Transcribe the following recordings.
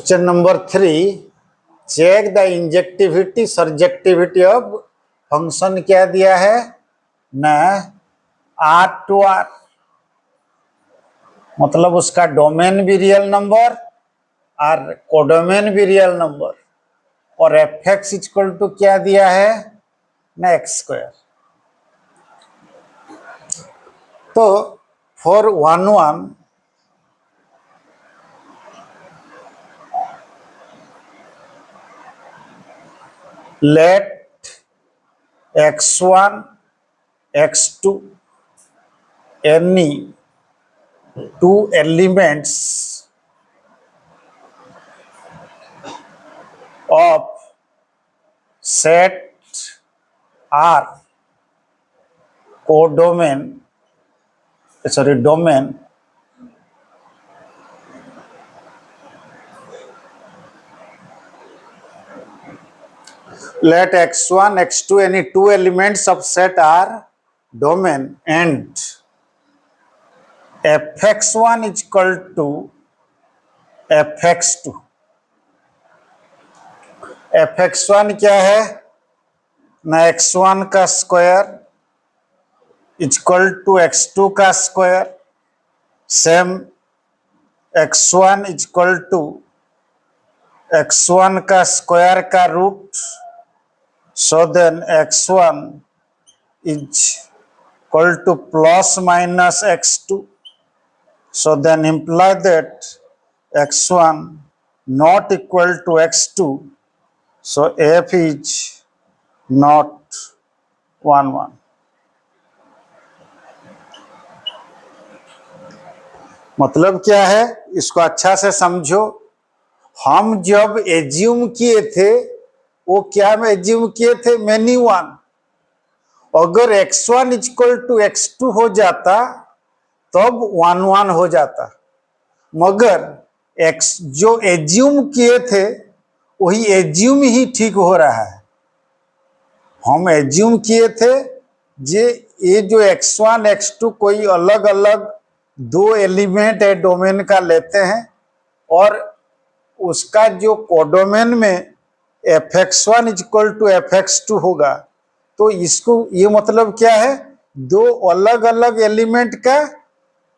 Question number 3, check the injectivity surjectivity of function क्या दिया है ना आर टू आर, मतलब उसका डोमेन भी रियल नंबर और कोडोमेन भी रियल नंबर, और एफ एक्स इक्वल टू क्या दिया है ना एक्स स्क्वायर। तो for 1 let x1 x2 any two elements of set R codomain domain let x1 x2 any two elements of set R domain and fx1 is equal to fx2। fx1 क्या है ना x1 का square equal to x2 का square, same x1 equal to x1 का square का root, so then x1 is equal to plus minus x2, so then imply that x1 not equal to x2, so f is not 1 1। मतलब क्या है इसको अच्छा से समझो। हम जब एज्यूम किए थे वो क्या एज्यूम किए थे मेनी वन, अगर x1 इक्वल टू x2 हो जाता तब 1 1 हो जाता, मगर x जो एज्यूम किए थे वही एज्यूम ही ठीक हो रहा है। हम एज्यूम किए थे जे ये जो x1 x2 कोई अलग अलग दो एलिमेंट है डोमेन का लेते हैं और उसका जो कोडोमेन में fx1 इक्वल टू fx2 होगा, तो इसको ये मतलब क्या है दो अलग अलग एलिमेंट का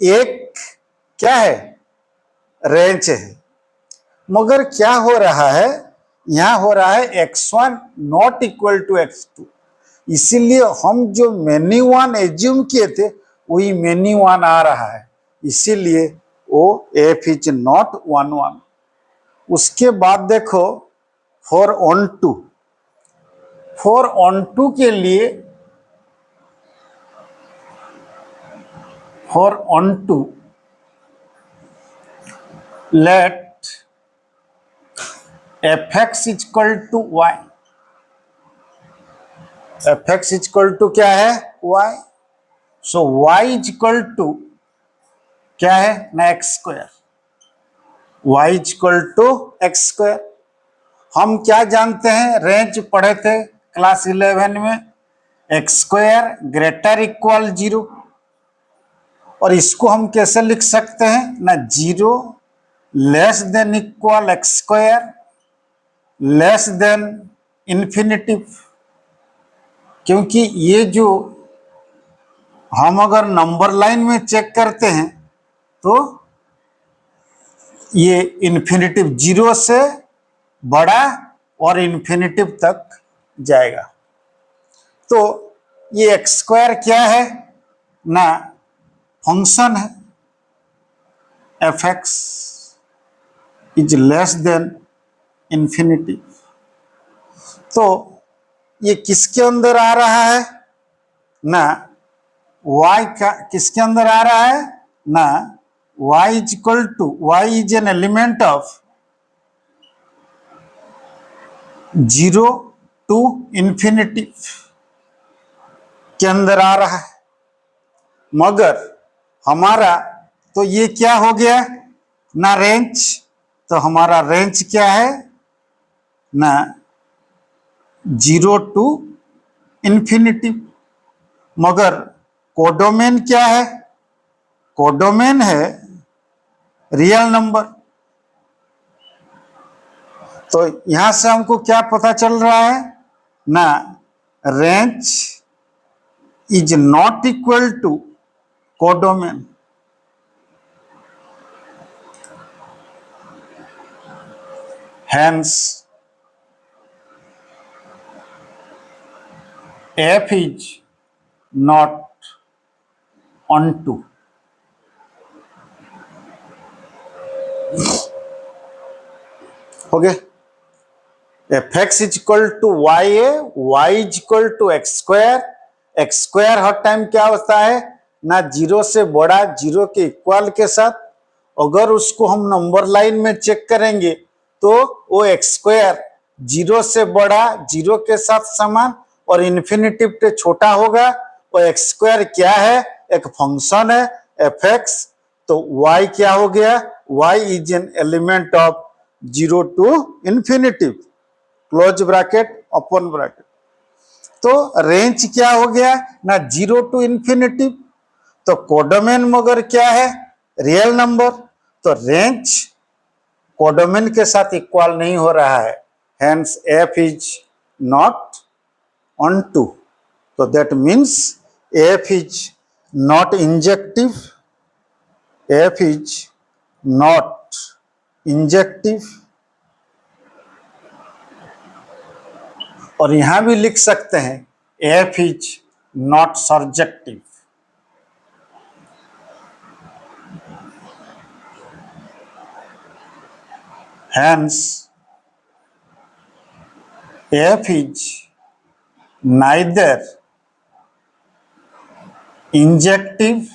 एक क्या है रेंज है। मगर क्या हो रहा है यहाँ हो रहा है x1 not equal to x2, इसीलिए हम जो मेनी वन एज्यूम किए थे वही मेनी वन आ रहा है, इसीलिए वो f इज नॉट 1 1। उसके बाद देखो फॉर ऑन टू के लिए, for onto let fx equal to y, fx equal to क्या है y, so y equal to क्या है ना x square, y equal to x square. हम क्या जानते हैं रेंज पढ़े थे क्लास 11 में, एक्स स्क्वायर ग्रेटर इक्वल 0, और इसको हम कैसे लिख सकते हैं ना 0 less than equal x square less than infinitive, क्योंकि ये जो हम अगर नंबर लाइन में चेक करते हैं तो ये इन्फिनिटिव 0 से बड़ा और इन्फिनिटिव तक जाएगा। तो ये एक्स स्क्वायर क्या है ना फंक्शन है, F x is less than infinity. तो ये किसके अंदर आ रहा है ना y का, किसके अंदर आ रहा है ना y is equal to y is an element of 0 to infinity के अंदर आ रहा है। मगर हमारा तो ये क्या हो गया ना रेंज, तो हमारा रेंज क्या है ना 0 टू इन्फिनिटी। मगर कोडोमेन क्या है, कोडोमेन है रियल नंबर, तो यहां से हमको क्या पता चल रहा है ना, range is not equal to codomain. Hence, F is not onto. Okay. Fx is equal to y is equal to x square her time क्या होता है ना, जीरो से बड़ा, जीरो के इक्वल के साथ। अगर उसको हम नंबर लाइन में चेक करेंगे तो वो एक्स स्क्वायर जीरो से बड़ा, जीरो के साथ समान और इन्फिनिटिव पे छोटा होगा। और एक्स स्क्वायर क्या है, एक फंक्शन है एफ एक्स। तो y क्या हो गया, y is an element of zero to infinitive, close bracket open bracket. तो रेंज क्या हो गया ना, जीरो टू इन्फिनिटिव। तो कोडोमेन मगर क्या है, रियल नंबर। तो रेंज कोडोमेन के साथ इक्वल नहीं हो रहा है, hence F is not onto टू। तो that means F is not injective, F is not injective. और यहां भी लिख सकते हैं F is not surjective. Hence, F is neither injective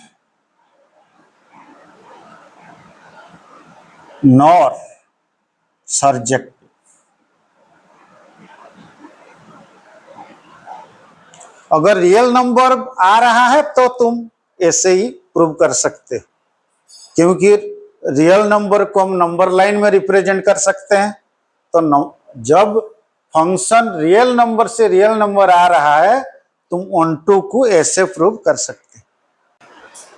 nor surjective. अगर रियल नंबर आ रहा है तो तुम ऐसे ही प्रूव कर सकते, क्योंकि रियल नंबर को हम नंबर लाइन में रिप्रेजेंट कर सकते हैं। तो जब फंक्शन रियल नंबर से रियल नंबर आ रहा है, तुम ऑन टू को ऐसे प्रूव कर सकते।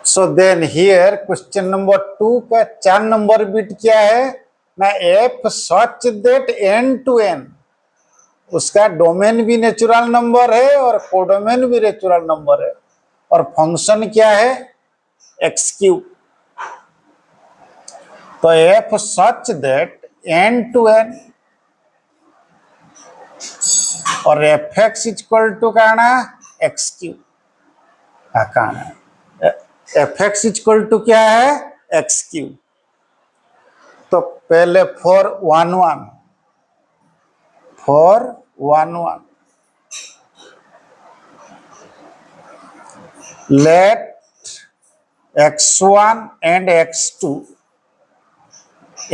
So then here question number 2 का 4 नंबर बिट क्या है ना, F such that N to N, उसका डोमेन भी नेचुरल नंबर है और कोडोमेन भी नेचुरल नंबर है। और फंक्शन क्या है, एक्स क्यूब। तो F such that N to N और एफ एक्स इक्वल टू का आना एक्स क्यूब का आना, एफ एक्स इक्वल टू क्या है, एक्स क्यूब। तो पहले 411 let x1 and x2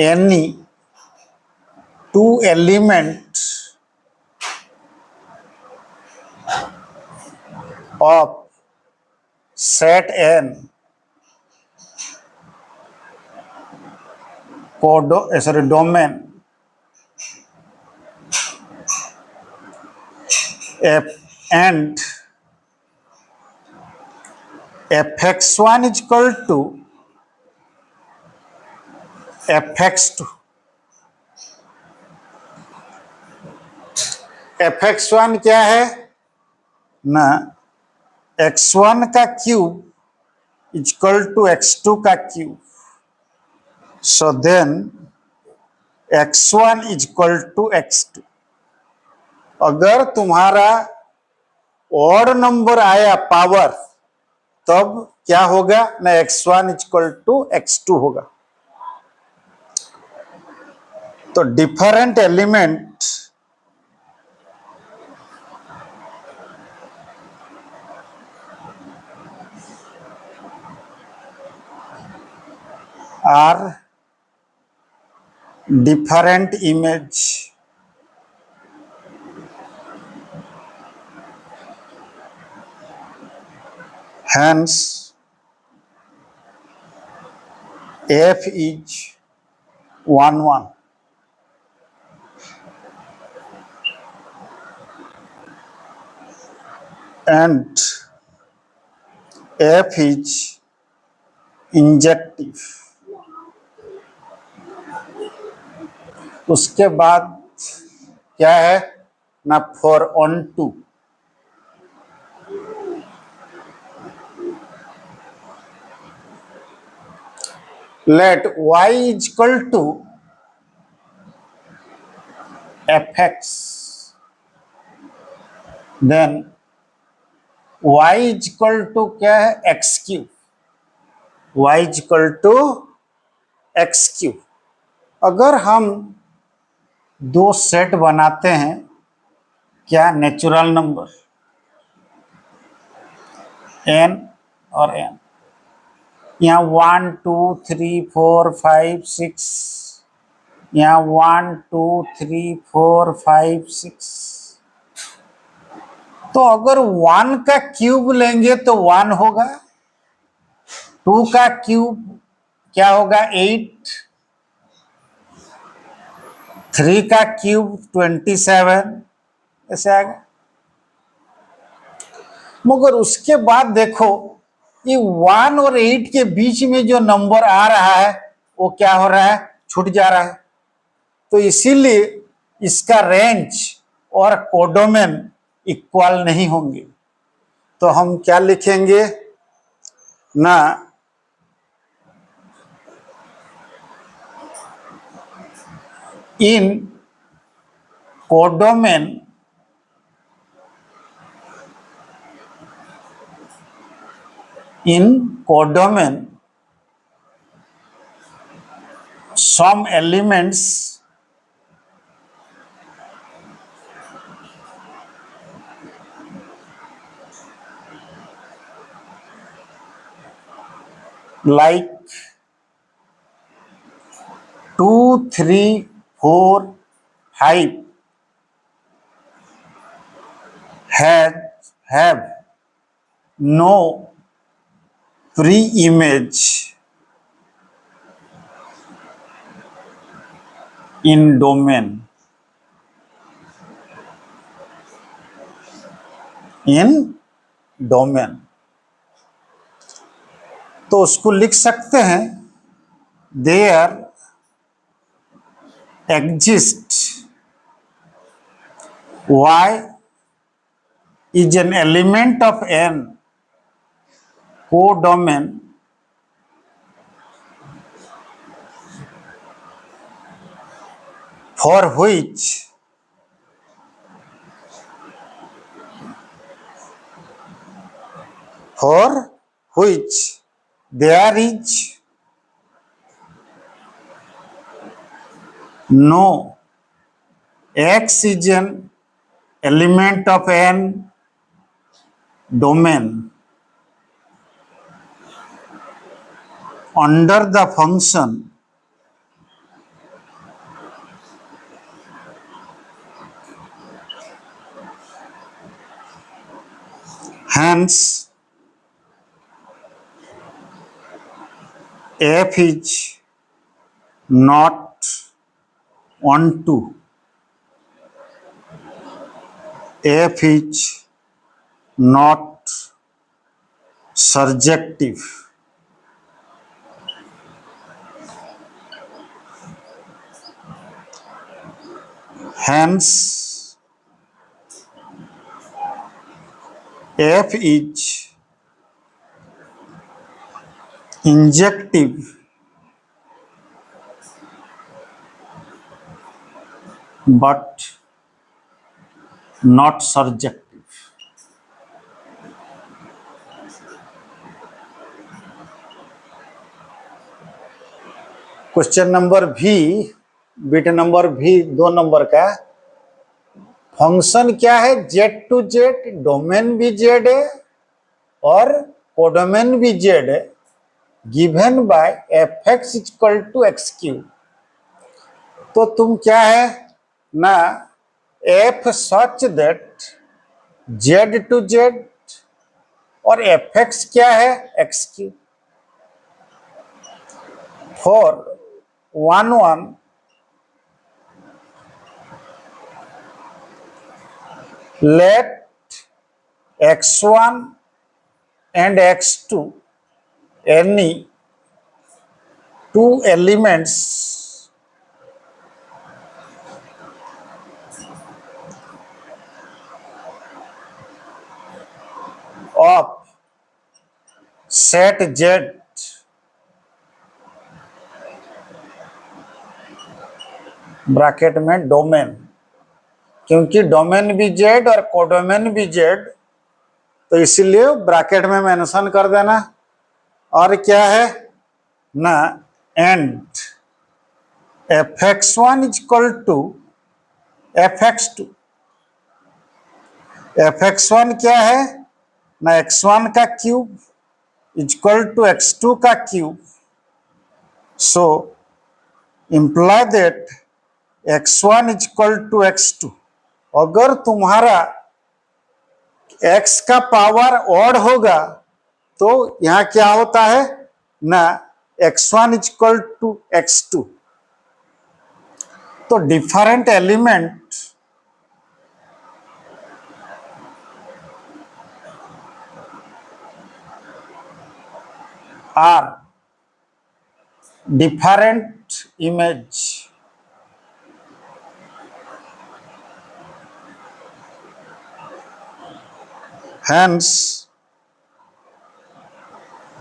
any two elements of set n domain f and fx1 is equal to fx2। fx1 क्या है ना, x1 का cube is equal to x2 का cube. So then x1 is equal to x2। अगर तुम्हारा odd number आया power, तब क्या होगा ना, x1 is equal to x2 होगा। तो different element are different image. Hence, F is 1 1 and F is injective. उसके बाद क्या है ना, for onto. Let y is equal to fx, then y is equal to क्या है, x cube. y is equal to x cube. अगर हम दो सेट बनाते हैं, क्या, नेचुरल नंबर n और n, यहाँ 1 2 3 4 5 6, यहाँ 1 2 3 4 5 6, तो अगर 1 का क्यूब लेंगे तो 1 होगा, 2 का क्यूब क्या होगा, 8, 3 का क्यूब 27, ऐसे आएगा। मगर उसके बाद देखो, ये 1 और 8 के बीच में जो नंबर आ रहा है वो क्या हो रहा है, छूट जा रहा है। तो इसीलिए इसका रेंज और कोडोमेन इक्वल नहीं होंगे। तो हम क्या लिखेंगे ना, इन codomain some elements like 2 3 4 5 have no pre-image in domain, तो उसको लिख सकते हैं, there exist y is an element of n codomain for which there is no x is an element of n domain under the function hence f is not onto, f is not surjective, hence f is injective but not surjective. Question number भी, bit number भी 2 number का, function क्या है, Z to Z, domain भी Z है और codomain भी Z है, given by f x equal to x cube. तो तुम क्या है ना, F such that Z to Z और एफ एक्स क्या है, x cube. For 1 1 let x1 and x2 any two elements of set Z bracket में डोमेन, क्योंकि डोमेन भी जेड और कोडोमेन भी जेड, तो इसीलिए ब्रैकेट में मेंशन कर देना। और क्या है ना, and fx1 is equal to fx2। fx1 क्या है ना, x1 का cube is equal to x2 का cube. So imply that x1 is equal to x2। अगर तुम्हारा x का पावर ऑड होगा तो यहां क्या होता है ना, x1 is equal to x2। तो different element are different image, hence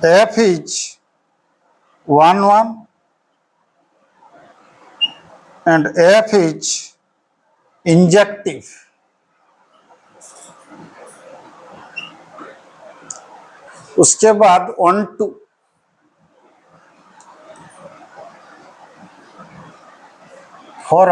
f is 1 1 and f is injective। उसके बाद onto for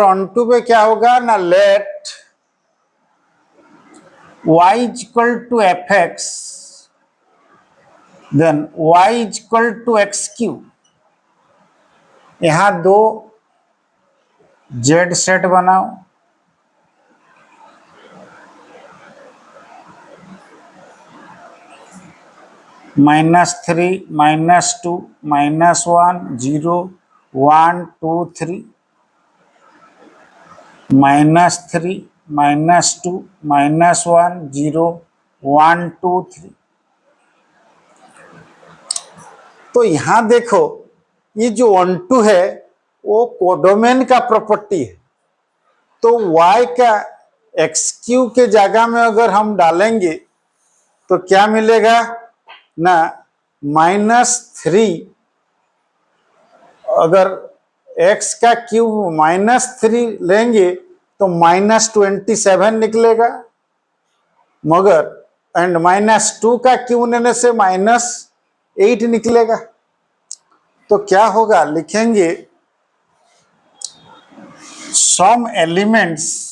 onto पे क्या होगा ना, let y is equal to f x, then y is equal to x cube. यहां दो Z set बनाओ, -3 -2 -1 0 1 2 3 -3 -2 -1 0 1 2 3। तो यहां देखो, ये जो 1 2 है वो कोडोमेन का प्रॉपर्टी है। तो y का एक्स क्यू के जगह में अगर हम डालेंगे तो क्या मिलेगा ना, -3। अगर x का क्यूब -3 लेंगे तो -27 निकलेगा, मगर एंड -2 का क्यूब लेने से -8 निकलेगा। तो क्या होगा, लिखेंगे some elements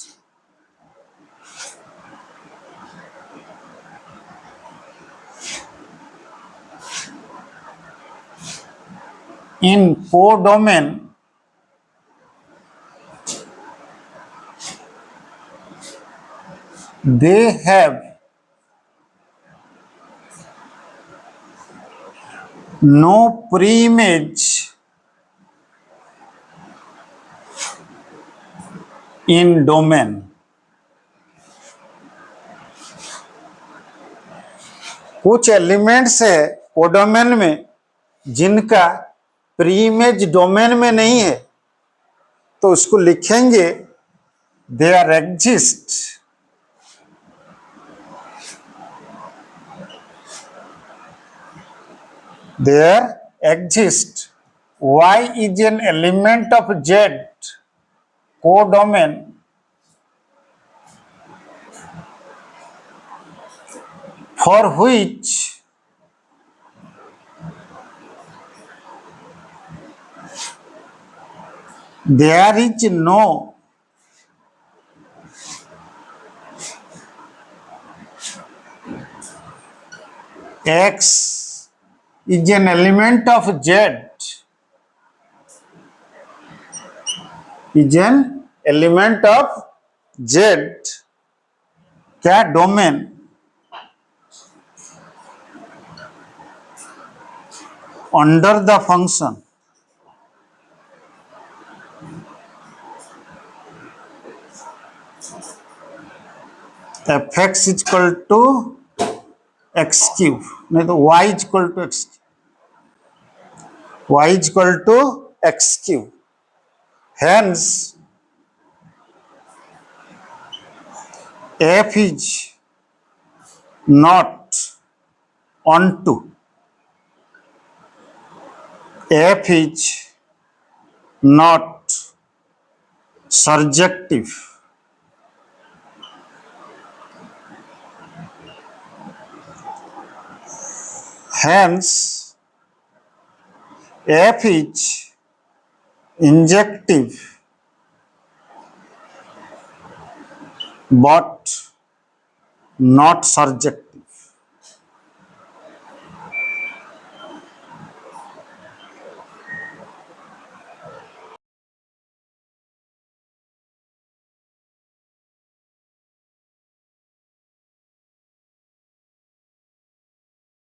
in codomain they have no preimage in domain। कुछ एलिमेंट्स है कोडोमेन में जिनका प्रीइमेज डोमेन में नहीं है, तो उसको लिखेंगे there exist y is an element of z codomain for which there is no x is an element of z is an element of z क्या domain under the function fx is equal to x cube, नहीं तो y is equal to x, y is equal to x cube। hence F is not onto, F is not surjective, hence F is injective but not surjective.